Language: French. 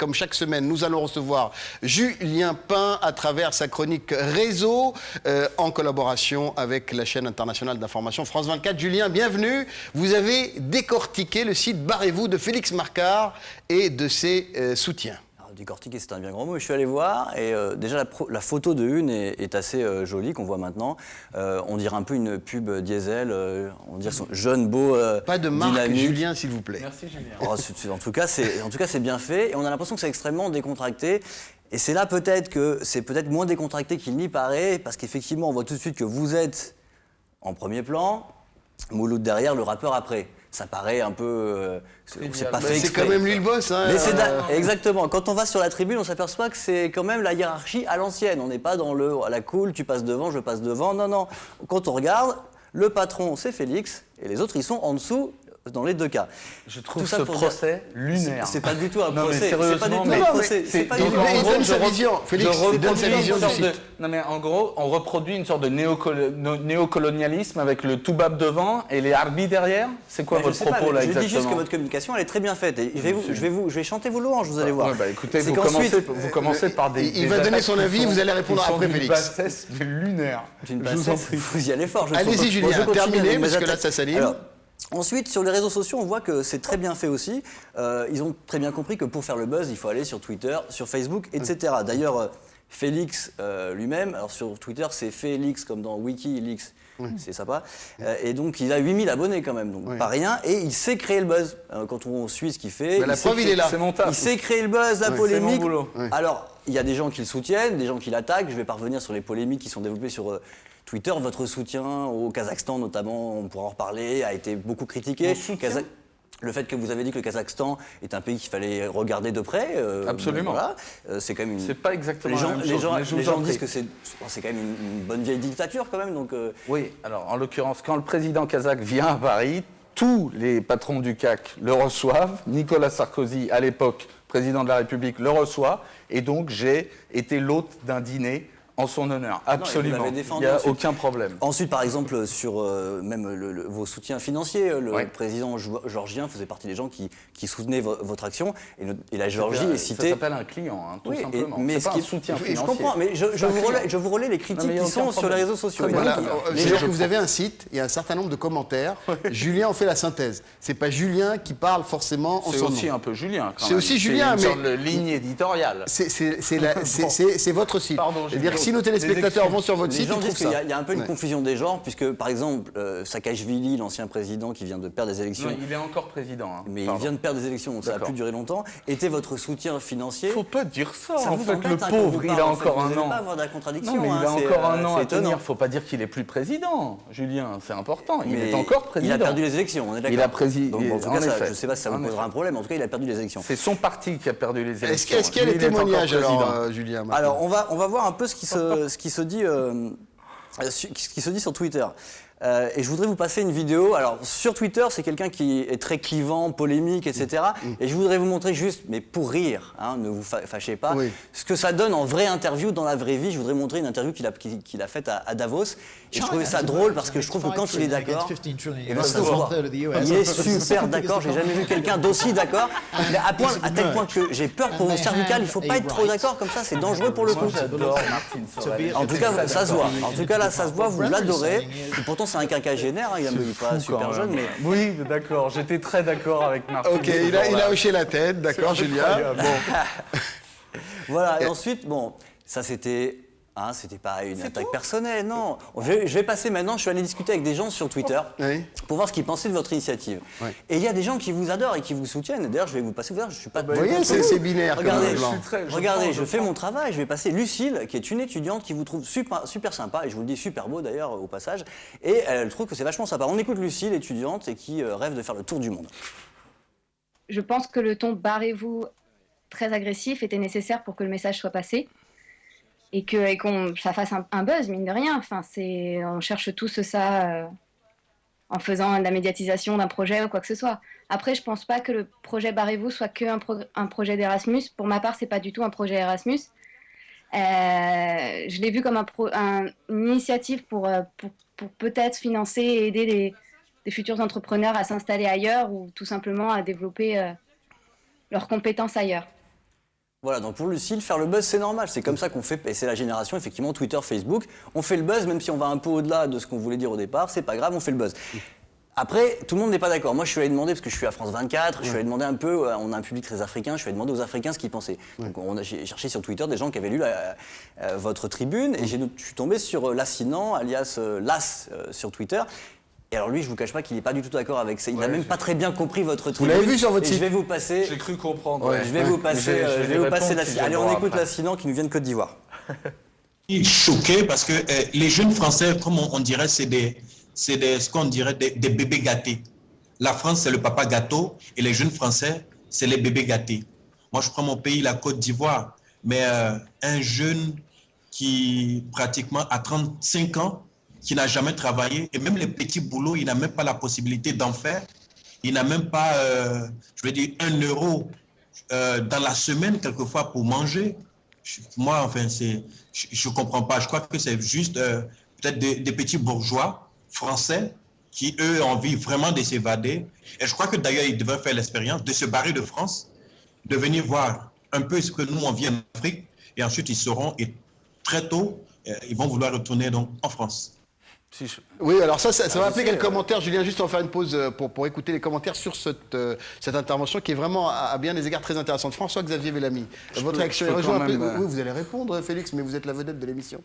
Comme chaque semaine, nous allons recevoir Julien Pain à travers sa chronique Réseau en collaboration avec la chaîne internationale d'information France 24. Julien, bienvenue. Vous avez décortiqué le site Barrez-vous de Félix Marcard et de ses soutiens. Décortiquer, c'est un bien grand mot. Je suis allé voir et déjà la photo de une est assez jolie qu'on voit maintenant. On dirait un peu une pub diesel. On dirait son jeune, beau, pas de marque, dynamique. Julien, s'il vous plaît. Merci Julien. En tout cas, c'est bien fait et on a l'impression que c'est extrêmement décontracté. Et c'est là peut-être que c'est peut-être moins décontracté qu'il n'y paraît parce qu'effectivement, on voit tout de suite que vous êtes en premier plan, Mouloud derrière, le rappeur après. Ça paraît un peu... c'est pas fait C'est exprès. quand même lui le boss. Hein, Mais exactement. Quand on va sur la tribune, on s'aperçoit que c'est quand même la hiérarchie à l'ancienne. On n'est pas dans à la cool, tu passes devant, je passe devant. Non, non. Quand on regarde, le patron, c'est Félix, et les autres, ils sont en dessous dans les deux cas. Je trouve ce procès lunaire. C'est pas du tout un Non, mais procès. C'est pas du tout sérieusement, un procès. C'est pas du tout Il donne sa vision. Félix, il donne sa vision du site. Non mais en gros, on reproduit une sorte de néocolonialisme avec le toubab devant et les harbis derrière. C'est quoi votre propos là exactement? Je dis juste que votre communication, elle est très bien faite. Et je vais chanter vos louanges, vous allez voir. Ouais, bah, écoutez, vous commencez par des... Il va donner son avis, vous allez répondre après Félix. D'une bassesse lunaire. Vous y allez fort. Allez-y Julien, terminez, parce que là ça s'aligne. Ensuite, sur les réseaux sociaux, on voit que c'est très bien fait aussi. Ils ont très bien compris que pour faire le buzz, il faut aller sur Twitter, sur Facebook, etc. D'ailleurs, Félix lui-même, alors sur Twitter, c'est Félix comme dans Wikileaks, c'est sympa. Et donc, il a 8000 abonnés quand même, donc pas rien. Et il sait créer le buzz. Quand on suit ce qu'il fait, la preuve, il est là. Il sait créer le buzz, la polémique. C'est mon boulot. Alors, il y a des gens qui le soutiennent, des gens qui l'attaquent. Je vais pas revenir sur les polémiques qui sont développées sur... Twitter, votre soutien au Kazakhstan notamment, on pourra en reparler, a été beaucoup critiqué. Le fait que vous avez dit que le Kazakhstan est un pays qu'il fallait regarder de près. Absolument. Voilà, c'est quand même une... C'est pas exactement la même chose. Les gens disent que c'est quand même une bonne vieille dictature quand même. Donc, Oui, alors en l'occurrence, quand le président kazakh vient à Paris, tous les patrons du CAC le reçoivent. Nicolas Sarkozy, à l'époque président de la République, le reçoit. Et donc j'ai été l'hôte d'un dîner en son honneur, absolument. Il n'y a aucun problème. Ensuite, par exemple, sur même vos soutiens financiers, le président georgien faisait partie des gens qui soutenaient votre action. Et la Géorgie est citée... Ça s'appelle un client, hein, tout simplement. Mais c'est pas un soutien financier. Je comprends, mais je vous relais les critiques qui sont sur les réseaux sociaux. Voilà. C'est-à-dire que vous avez un site, il y a un certain nombre de commentaires. Julien en fait la synthèse. C'est pas Julien qui parle forcément en son nom. C'est aussi un peu Julien, quand même. C'est aussi Julien, mais... C'est une sorte de ligne éditoriale. C'est votre site. Pardon, c'est-à-dire que si nos téléspectateurs vont sur votre site, ils trouvent ça. Il y a un peu une confusion des genres, puisque par exemple, Saakashvili, l'ancien président qui vient de perdre des élections... Non, il est encore président. Hein. Mais il vient de perdre des élections, donc ça n'a plus duré longtemps. Était votre soutien financier... Faut pas dire ça, en fait, le pauvre, il a encore un an. Vous n'allez pas avoir de la contradiction. Non, mais il a encore un an à tenir. Faut pas dire qu'il est plus président, Julien, c'est important. Il est encore président. Il a perdu les élections, on est d'accord. Il a présidé. Donc, en tout cas, je ne sais pas si ça vous posera un problème, en tout cas, il a perdu les élections. C'est son parti qui a perdu les élections. Est-ce qu'il y a les témoignages, alors, Julien? Alors, on va voir un peu ce qui se dit sur Twitter. Et je voudrais vous passer une vidéo. Alors, sur Twitter, c'est quelqu'un qui est très clivant, polémique, etc. Et je voudrais vous montrer juste, mais pour rire, hein, ne vous fâchez pas, ce que ça donne en vraie interview, dans la vraie vie. Je voudrais montrer une interview qu'il a faite à Davos. Et je trouvais ça drôle parce que je trouve que quand il est d'accord, et ben ça se voit. Il est super d'accord. J'ai jamais vu quelqu'un d'aussi d'accord. Mais à tel point que j'ai peur pour vos cervicales. Il ne faut pas être trop d'accord, comme ça, c'est dangereux pour le coup. J'adore Martine Sorel. En tout cas, ça se voit. En tout cas, là, ça se voit, vous l'adorez. Et pourtant, c'est un quinquagénaire, il n'est pas super jeune, mais... Oui, d'accord, j'étais très d'accord avec Martine. Ok, il a hoché la tête, d'accord, Julien. Bon. Voilà, et ensuite, bon, ça c'était... Hein, c'était pas une attaque personnelle, non. Je vais passer maintenant, je suis allé discuter avec des gens sur Twitter pour voir ce qu'ils pensaient de votre initiative. Et il y a des gens qui vous adorent et qui vous soutiennent. D'ailleurs, je vais vous passer, je suis pas... Vous voyez, c'est binaire. Regardez, je fais mon travail, je vais passer Lucille, qui est une étudiante qui vous trouve super sympa, et je vous le dis super beau d'ailleurs au passage, et elle trouve que c'est vachement sympa. On écoute Lucille, étudiante, et qui rêve de faire le tour du monde. Je pense que le ton barrez-vous très agressif était nécessaire pour que le message soit passé. Et qu'on ça fasse un buzz, mine de rien. Enfin, on cherche tous ça en faisant de la médiatisation d'un projet ou quoi que ce soit. Après, je pense pas que le projet Barrez-vous soit un projet d'Erasmus. Pour ma part, c'est pas du tout un projet Erasmus. Je l'ai vu comme une initiative pour peut-être financer et aider des futurs entrepreneurs à s'installer ailleurs ou tout simplement à développer leurs compétences ailleurs. Voilà, donc pour Lucille, faire le buzz, c'est normal. C'est comme ça qu'on fait, et c'est la génération, effectivement, Twitter, Facebook. On fait le buzz, même si on va un peu au-delà de ce qu'on voulait dire au départ, c'est pas grave, on fait le buzz. Après, tout le monde n'est pas d'accord. Moi, je suis allé demander, parce que je suis à France 24, je suis allé demander un peu, on a un public très africain, je suis allé demander aux Africains ce qu'ils pensaient. Donc j'ai cherché sur Twitter des gens qui avaient lu votre tribune, et je suis tombé sur Lassinan, alias Las, sur Twitter. Et alors lui, je vous cache pas qu'il n'est pas du tout d'accord avec ça. Il n'a même pas très bien compris votre tribune. Vous l'avez vu sur votre site? Je vais vous passer... J'ai cru comprendre. Je vais vous passer, Lassinan. Allez, on écoute Lassinan qui nous vient de Côte d'Ivoire. Choqué parce que les jeunes Français, comme on dirait, ce qu'on dirait des bébés gâtés. La France, c'est le papa gâteau et les jeunes Français, c'est les bébés gâtés. Moi, je prends mon pays, la Côte d'Ivoire, mais un jeune qui pratiquement a 35 ans, qui n'a jamais travaillé, et même les petits boulots, il n'a même pas la possibilité d'en faire. Il n'a même pas, je veux dire, 1 euro dans la semaine, quelquefois, pour manger. Moi, enfin, je ne comprends pas. Je crois que c'est juste peut-être des petits bourgeois français qui, eux, ont envie vraiment de s'évader. Et je crois que d'ailleurs, ils devraient faire l'expérience de se barrer de France, de venir voir un peu ce que nous, on vit en Afrique, et ensuite, ils sauront, et très tôt, ils vont vouloir retourner donc, en France. Oui, alors ça va appeler quelques commentaires. Julien, juste en faire une pause pour écouter les commentaires sur cette intervention qui est vraiment à bien des égards très intéressante. François-Xavier Bellamy, votre réaction est rejointe. Oui, vous allez répondre, Félix, mais vous êtes la vedette de l'émission.